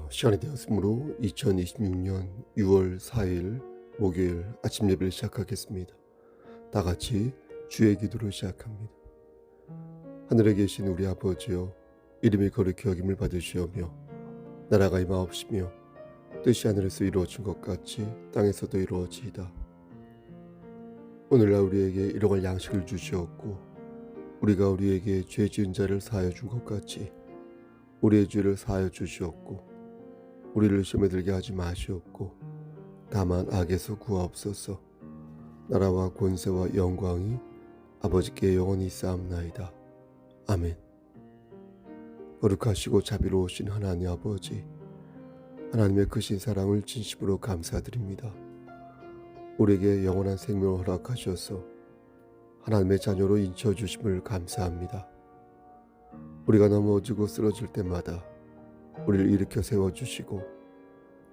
시간이 되었으므로 2026년 6월 4일 목요일 아침 예배를 시작하겠습니다. 다 같이 주의 기도로 시작합니다. 하늘에 계신 우리 아버지여, 이름이 거룩히 여김을 받으시오며 나라가 임하옵시며 뜻이 하늘에서 이루어진 것 같이 땅에서도 이루어지이다. 오늘날 우리에게 일용할 양식을 주시옵고 우리가 우리에게 죄 지은 자를 사하여 준 것 같이 우리의 죄를 사하여 주시옵고 우리를 시험에 들게 하지 마시옵고 다만 악에서 구하옵소서. 나라와 권세와 영광이 아버지께 영원히 있사옵나이다. 아멘. 거룩하시고 자비로우신 하나님 아버지, 하나님의 크신 사랑을 진심으로 감사드립니다. 우리에게 영원한 생명을 허락하셔서 하나님의 자녀로 인쳐주심을 감사합니다. 우리가 넘어지고 쓰러질 때마다 우리를 일으켜 세워주시고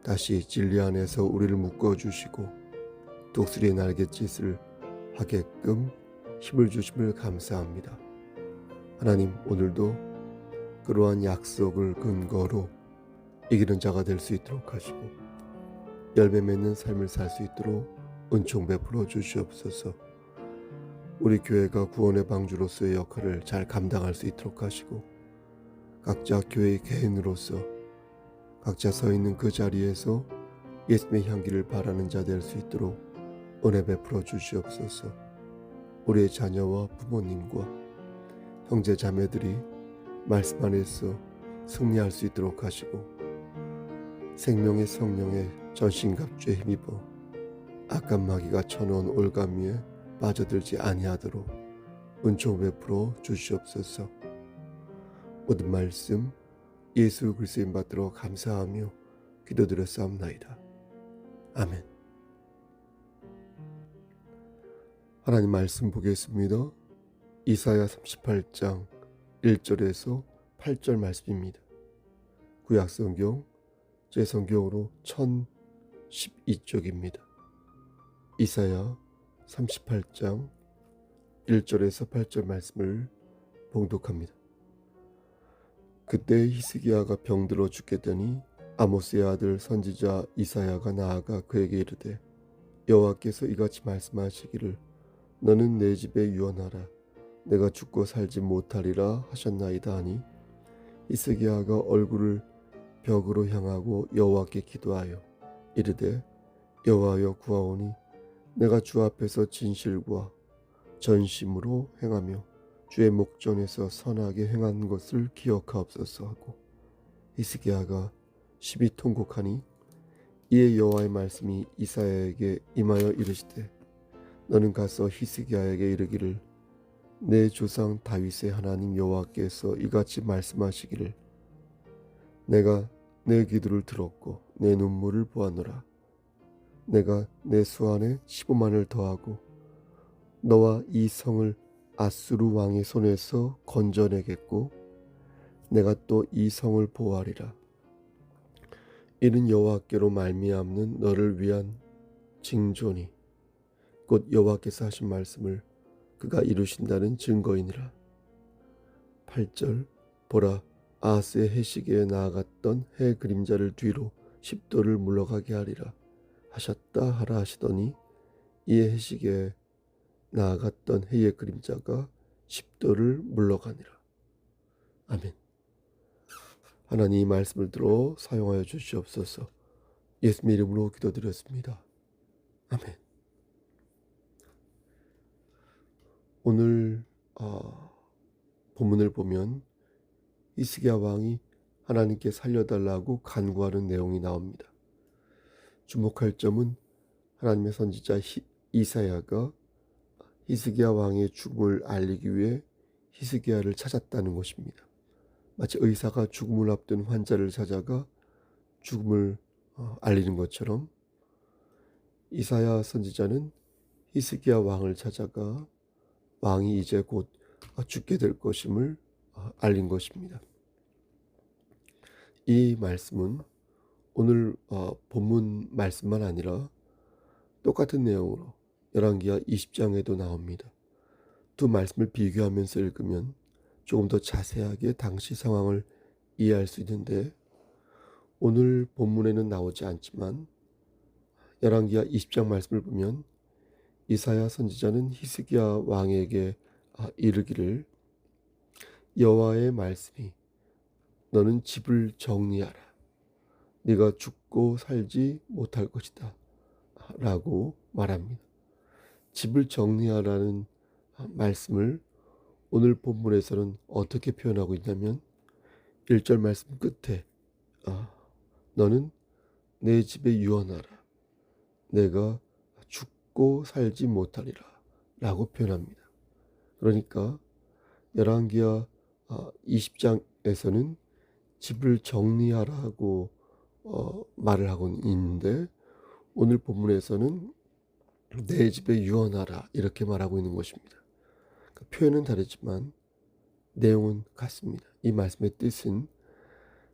다시 진리 안에서 우리를 묶어주시고 독수리의 날갯짓을 하게끔 힘을 주심을 감사합니다. 하나님, 오늘도 그러한 약속을 근거로 이기는 자가 될 수 있도록 하시고 열매 맺는 삶을 살 수 있도록 은총 베풀어 주시옵소서. 우리 교회가 구원의 방주로서의 역할을 잘 감당할 수 있도록 하시고 각자 교회의 개인으로서 각자 서 있는 그 자리에서 예수님의 향기를 바라는 자 될 수 있도록 은혜 베풀어 주시옵소서. 우리의 자녀와 부모님과 형제 자매들이 말씀 안에서 승리할 수 있도록 하시고 생명의 성령의 전신갑주에 힘입어 악한 마귀가 쳐놓은 올가미에 빠져들지 아니하도록 은총 베풀어 주시옵소서. 모든 말씀 예수 그리스도인 받들어 감사하며 기도드렸사옵나이다. 아멘. 하나님 말씀 보겠습니다. 이사야 38장 1절에서 8절 말씀입니다. 구약성경 제 성경으로 1012쪽입니다. 이사야 38장 1절에서 8절 말씀을 봉독합니다. 그때 히스기야가 병들어 죽겠더니 아모스의 아들 선지자 이사야가 나아가 그에게 이르되 여호와께서 이같이 말씀하시기를 너는 내 집에 유언하라. 내가 죽고 살지 못하리라 하셨나이다 하니 히스기야가 얼굴을 벽으로 향하고 여호와께 기도하여 이르되 여호와여 구하오니 내가 주 앞에서 진실과 전심으로 행하며 주의 목전에서 선하게 행한 것을 기억하옵소서 하고 히스기야가 심히 통곡하니 이에 여호와의 말씀이 이사야에게 임하여 이르시되 너는 가서 히스기야에게 이르기를 내 조상 다윗의 하나님 여호와께서 이같이 말씀하시기를 내가 내 기도를 들었고 내 눈물을 보았노라. 내가 내 수완에 15만을 더하고 너와 이 성을 아수르 왕의 손에서 건져내겠고 내가 또 이 성을 보호하리라. 이는 여호와께로 말미암는 너를 위한 징조니 곧 여호와께서 하신 말씀을 그가 이루신다는 증거이니라. 8절 보라, 아하스의 해시계에 나아갔던 해 그림자를 뒤로 10도를 물러가게 하리라 하셨다 하라 하시더니 이에 해시계에 나아갔던 해의 그림자가 10도를 물러가니라. 아멘. 하나님 이 말씀을 들어 사용하여 주시옵소서. 예수님 이름으로 기도드렸습니다. 아멘. 오늘 본문을 보면 히스기야 왕이 하나님께 살려달라고 간구하는 내용이 나옵니다. 주목할 점은 하나님의 선지자 이사야가 히스기야 왕의 죽음을 알리기 위해 히스기야를 찾았다는 것입니다. 마치 의사가 죽음을 앞둔 환자를 찾아가 죽음을 알리는 것처럼 이사야 선지자는 히스기야 왕을 찾아가 왕이 이제 곧 죽게 될 것임을 알린 것입니다. 이 말씀은 오늘 본문 말씀만 아니라 똑같은 내용으로 열왕기하 20장에도 나옵니다. 두 말씀을 비교하면서 읽으면 조금 더 자세하게 당시 상황을 이해할 수 있는데 오늘 본문에는 나오지 않지만 열왕기하 20장 말씀을 보면 이사야 선지자는 히스기야 왕에게 이르기를 여호와의 말씀이 너는 집을 정리하라. 네가 죽고 살지 못할 것이다. 라고 말합니다. 집을 정리하라는 말씀을 오늘 본문에서는 어떻게 표현하고 있냐면 1절 말씀 끝에 너는 내 집에 유언하라. 내가 죽고 살지 못하리라. 라고 표현합니다. 그러니까 열왕기하 20장에서는 집을 정리하라고 말을 하고 있는데 오늘 본문에서는 내 집에 유언하라 이렇게 말하고 있는 것입니다. 그러니까 표현은 다르지만 내용은 같습니다. 이 말씀의 뜻은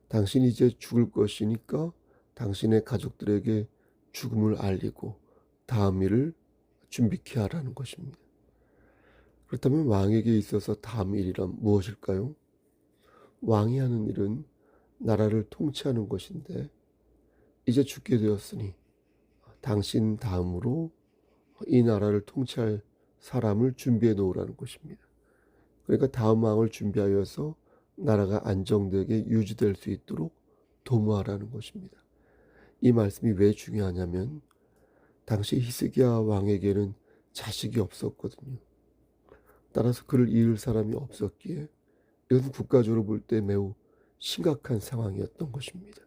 당신이 이제 죽을 것이니까 당신의 가족들에게 죽음을 알리고 다음 일을 준비케 하라는 것입니다. 그렇다면 왕에게 있어서 다음 일이란 무엇일까요? 왕이 하는 일은 나라를 통치하는 것인데 이제 죽게 되었으니 당신 다음으로 이 나라를 통치할 사람을 준비해 놓으라는 것입니다. 그러니까 다음 왕을 준비하여서 나라가 안정되게 유지될 수 있도록 도모하라는 것입니다. 이 말씀이 왜 중요하냐면 당시 히스기야 왕에게는 자식이 없었거든요. 따라서 그를 이을 사람이 없었기에 이것은 국가적으로 볼 때 매우 심각한 상황이었던 것입니다.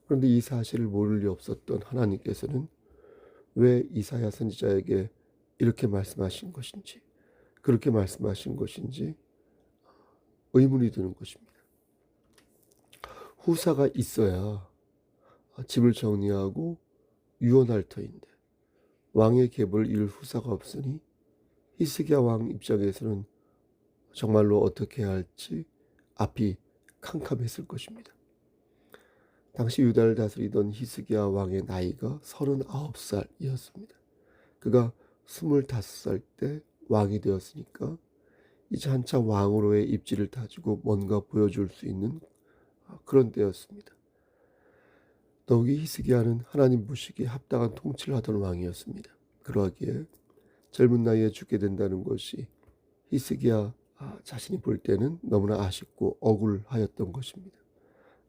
그런데 이 사실을 모를 리 없었던 하나님께서는 왜 이사야 선지자에게 이렇게 말씀하신 것인지, 그렇게 말씀하신 것인지 의문이 드는 것입니다. 후사가 있어야 집을 정리하고 유언할 터인데 왕의 계보를 이을 후사가 없으니 히스기야 왕 입장에서는 정말로 어떻게 해야 할지 앞이 캄캄했을 것입니다. 당시 유다를 다스리던 히스기야 왕의 나이가 39살이었습니다. 그가 25살 때 왕이 되었으니까 이제 한참 왕으로의 입지를 다지고 뭔가 보여줄 수 있는 그런 때였습니다. 더욱이 히스기야는 하나님 보시기에 합당한 통치를 하던 왕이었습니다. 그러하기에 젊은 나이에 죽게 된다는 것이 히스기야 자신이 볼 때는 너무나 아쉽고 억울하였던 것입니다.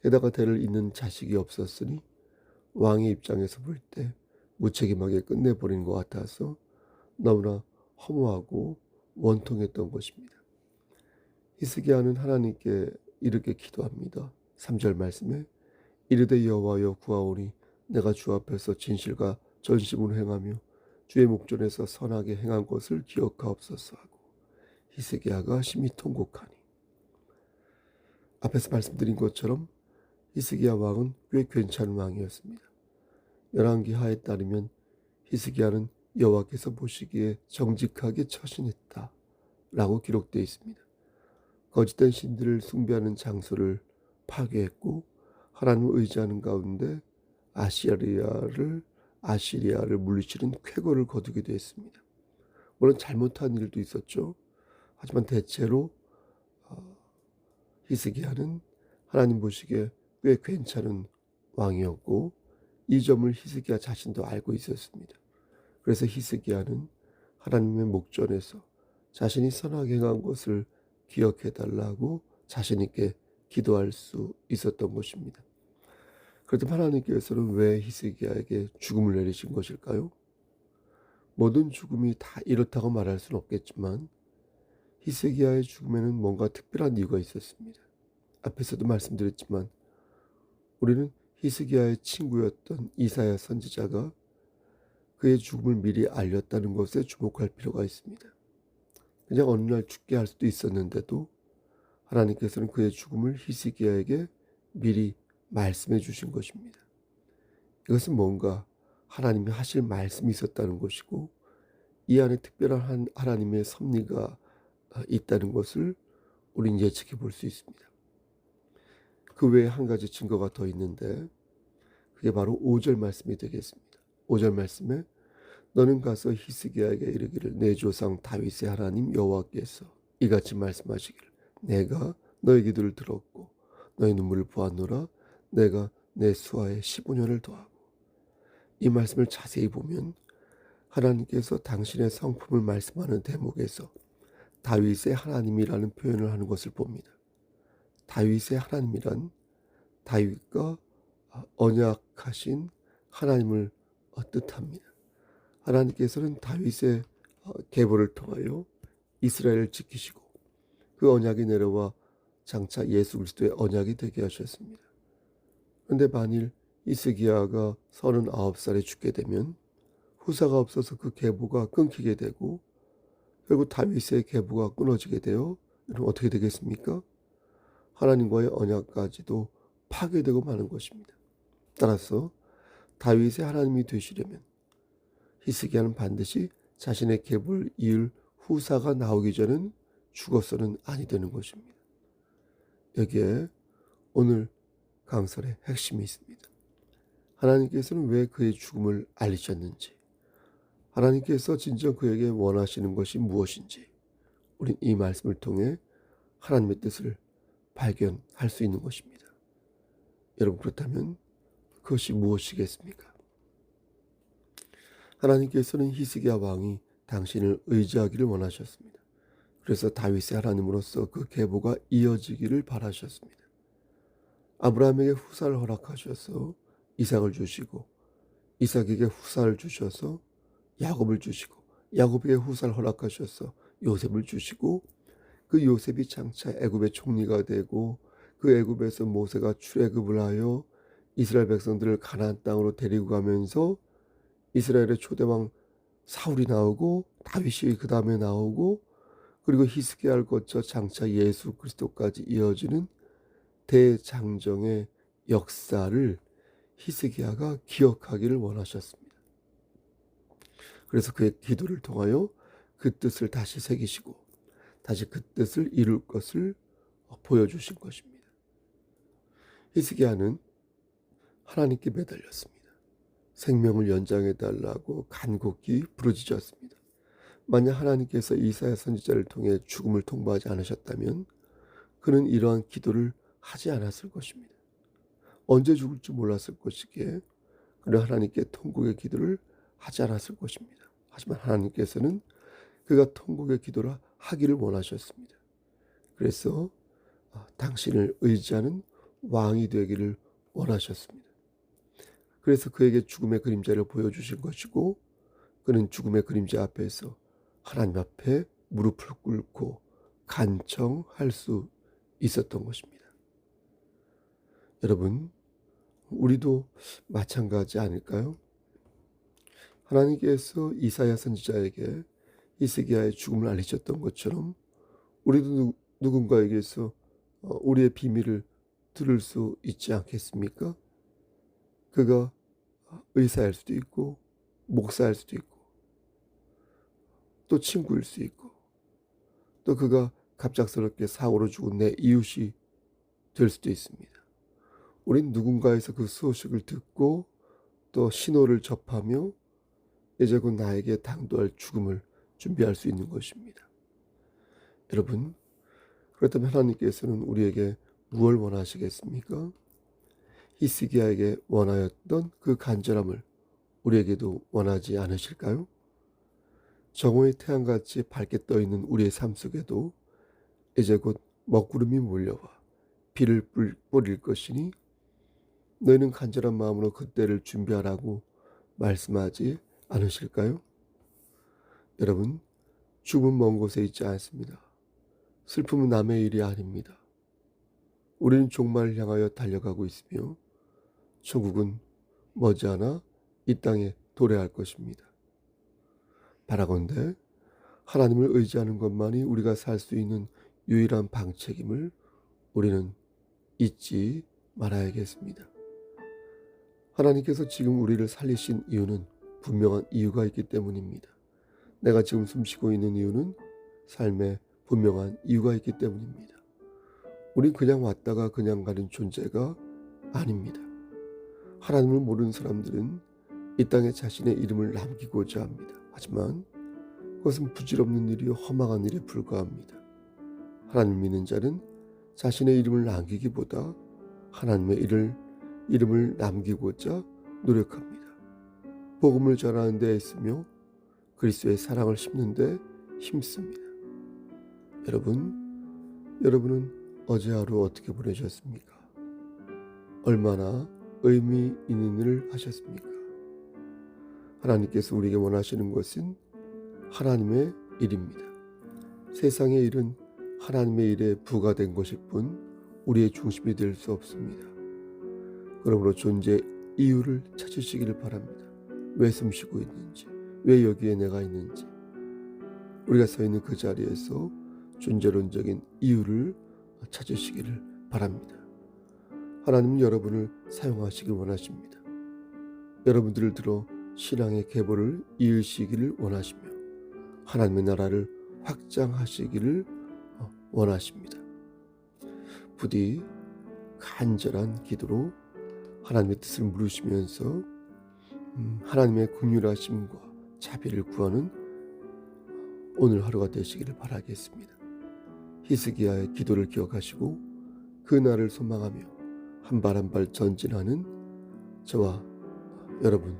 게다가 대를 잇는 자식이 없었으니 왕의 입장에서 볼 때 무책임하게 끝내버린 것 같아서 너무나 허무하고 원통했던 것입니다. 히스기야는 하나님께 이렇게 기도합니다. 3절 말씀에 이르되 여호와여 구하오니 내가 주 앞에서 진실과 전심으로 행하며 주의 목전에서 선하게 행한 것을 기억하옵소서 하고 히스기야가 심히 통곡하니. 앞에서 말씀드린 것처럼 히스기야 왕은 꽤 괜찮은 왕이었습니다. 열왕기하에 따르면 히스기야는 여호와께서 보시기에 정직하게 처신했다 라고 기록되어 있습니다. 거짓된 신들을 숭배하는 장소를 파괴했고 하나님을 의지하는 가운데 아시리아를 물리치는 쾌거를 거두게 되었습니다. 물론 잘못한 일도 있었죠. 하지만 대체로 히스기야는 하나님 보시기에 꽤 괜찮은 왕이었고 이 점을 히스기야 자신도 알고 있었습니다. 그래서 히스기야는 하나님의 목전에서 자신이 선하게 행한 것을 기억해달라고 자신 있게 기도할 수 있었던 것입니다. 그렇다면 하나님께서는 왜 히스기야에게 죽음을 내리신 것일까요? 모든 죽음이 다 이렇다고 말할 수는 없겠지만 히스기야의 죽음에는 뭔가 특별한 이유가 있었습니다. 앞에서도 말씀드렸지만 우리는 히스기야의 친구였던 이사야 선지자가 그의 죽음을 미리 알렸다는 것에 주목할 필요가 있습니다. 그냥 어느 날 죽게 할 수도 있었는데도 하나님께서는 그의 죽음을 히스기야에게 미리 말씀해 주신 것입니다. 이것은 뭔가 하나님이 하실 말씀이 있었다는 것이고 이 안에 특별한 하나님의 섭리가 있다는 것을 우리는 예측해 볼 수 있습니다. 그 외에 한 가지 증거가 더 있는데 그게 바로 5절 말씀이 되겠습니다. 5절 말씀에 너는 가서 히스기야에게 이르기를 내 조상 다윗의 하나님 여호와께서 이같이 말씀하시기를 내가 너희 기도를 들었고 너희 눈물을 보았노라 내가 내 수하에 15년을 더하고. 이 말씀을 자세히 보면 하나님께서 당신의 성품을 말씀하는 대목에서 다윗의 하나님이라는 표현을 하는 것을 봅니다. 다윗의 하나님이란 다윗과 언약하신 하나님을 뜻합니다. 하나님께서는 다윗의 계보를 통하여 이스라엘을 지키시고 그 언약이 내려와 장차 예수 그리스도의 언약이 되게 하셨습니다. 그런데 만일 히스기야가 39살에 죽게 되면 후사가 없어서 그 계보가 끊기게 되고 결국 다윗의 계보가 끊어지게 되어 여러분 어떻게 되겠습니까? 하나님과의 언약까지도 파괴되고 마는 것입니다. 따라서 다윗의 하나님이 되시려면 히스기야는 반드시 자신의 계보를 이을 후사가 나오기 전은 죽어서는 아니 되는 것입니다. 여기에 오늘 강설의 핵심이 있습니다. 하나님께서는 왜 그의 죽음을 알리셨는지, 하나님께서 진정 그에게 원하시는 것이 무엇인지 우린 이 말씀을 통해 하나님의 뜻을 발견할 수 있는 것입니다. 여러분 그렇다면 그것이 무엇이겠습니까? 하나님께서는 히스기야 왕이 당신을 의지하기를 원하셨습니다. 그래서 다윗의 하나님으로서 그 계보가 이어지기를 바라셨습니다. 아브라함에게 후사를 허락하셔서 이삭을 주시고 이삭에게 후사를 주셔서 야곱을 주시고 야곱에게 후사를 허락하셔서 요셉을 주시고 그 요셉이 장차 애굽의 총리가 되고 그 애굽에서 모세가 출애굽을 하여 이스라엘 백성들을 가나안 땅으로 데리고 가면서 이스라엘의 초대왕 사울이 나오고 다윗이 그 다음에 나오고 그리고 히스기야를 거쳐 장차 예수 그리스도까지 이어지는 대장정의 역사를 히스기야가 기억하기를 원하셨습니다. 그래서 그의 기도를 통하여 그 뜻을 다시 새기시고 다시 그 뜻을 이룰 것을 보여주신 것입니다. 히스기야는 하나님께 매달렸습니다. 생명을 연장해달라고 간곡히 부르짖었습니다. 만약 하나님께서 이사야 선지자를 통해 죽음을 통보하지 않으셨다면 그는 이러한 기도를 하지 않았을 것입니다. 언제 죽을지 몰랐을 것이기에 그는 하나님께 통곡의 기도를 하지 않았을 것입니다. 하지만 하나님께서는 그가 통곡의 기도를 하기를 원하셨습니다. 그래서 당신을 의지하는 왕이 되기를 원하셨습니다. 그래서 그에게 죽음의 그림자를 보여주신 것이고 그는 죽음의 그림자 앞에서 하나님 앞에 무릎을 꿇고 간청할 수 있었던 것입니다. 여러분, 우리도 마찬가지 아닐까요? 하나님께서 이사야 선지자에게 히스기야의 죽음을 알리셨던 것처럼 우리도 누군가에게서 우리의 비밀을 들을 수 있지 않겠습니까? 그가 의사일 수도 있고 목사일 수도 있고 또 친구일 수 있고 또 그가 갑작스럽게 사고로 죽은 내 이웃이 될 수도 있습니다. 우린 누군가에서 그 소식을 듣고 또 신호를 접하며 이제 곧 나에게 당도할 죽음을 준비할 수 있는 것입니다. 여러분, 그렇다면 하나님께서는 우리에게 무엇을 원하시겠습니까? 히스기야에게 원하였던 그 간절함을 우리에게도 원하지 않으실까요? 정오의 태양같이 밝게 떠있는 우리의 삶 속에도 이제 곧 먹구름이 몰려와 비를 뿌릴 것이니 너희는 간절한 마음으로 그때를 준비하라고 말씀하지 않으실까요? 여러분, 죽음은 먼 곳에 있지 않습니다. 슬픔은 남의 일이 아닙니다. 우리는 종말을 향하여 달려가고 있으며 천국은 머지않아 이 땅에 도래할 것입니다. 바라건대 하나님을 의지하는 것만이 우리가 살 수 있는 유일한 방책임을 우리는 잊지 말아야겠습니다. 하나님께서 지금 우리를 살리신 이유는 분명한 이유가 있기 때문입니다. 내가 지금 숨쉬고 있는 이유는 삶에 분명한 이유가 있기 때문입니다. 우린 그냥 왔다가 그냥 가는 존재가 아닙니다. 하나님을 모르는 사람들은 이 땅에 자신의 이름을 남기고자 합니다. 하지만 그것은 부질없는 일이요 허망한 일에 불과합니다. 하나님 믿는 자는 자신의 이름을 남기기보다 하나님의 일을 이름을 남기고자 노력합니다. 복음을 전하는 데 애쓰며 그리스도의 사랑을 심는 데 힘씁니다. 여러분은 어제 하루 어떻게 보내셨습니까? 얼마나 의미 있는 일을 하셨습니까? 하나님께서 우리에게 원하시는 것은 하나님의 일입니다. 세상의 일은 하나님의 일에 부가된 것일 뿐 우리의 중심이 될 수 없습니다. 그러므로 존재 이유를 찾으시기를 바랍니다. 왜 숨쉬고 있는지, 왜 여기에 내가 있는지, 우리가 서 있는 그 자리에서 존재론적인 이유를 찾으시기를 바랍니다. 하나님은 여러분을 사용하시길 원하십니다. 여러분들을 들어 신앙의 계보를 이으시기를 원하시며 하나님의 나라를 확장하시기를 원하십니다. 부디 간절한 기도로 하나님의 뜻을 물으시면서 하나님의 긍휼하심과 자비를 구하는 오늘 하루가 되시기를 바라겠습니다. 히스기야의 기도를 기억하시고 그 날을 소망하며 한 발 한 발 전진하는 저와 여러분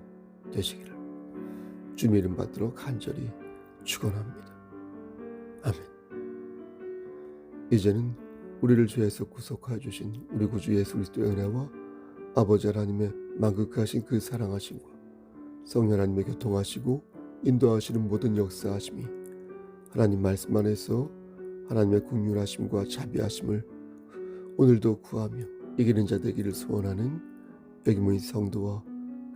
되시기를 주님 이름 받들어 간절히 축원합니다. 아멘. 이제는 우리를 죄에서 구속하여 주신 우리 구주 예수 그리스도의 은혜와 아버지 하나님의 만극하신 그 사랑하심과 성령 하나님의 교통하시고 인도하시는 모든 역사하심이 하나님 말씀 안에서 하나님의 긍휼하심과 자비하심을 오늘도 구하며 이기는 자 되기를 소원하는 여기 모인 성도와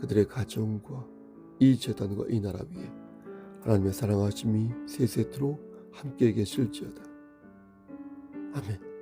그들의 가정과 이 재단과 이 나라 위에 하나님의 사랑하심이 세세토록 함께 계실지어다. 아멘.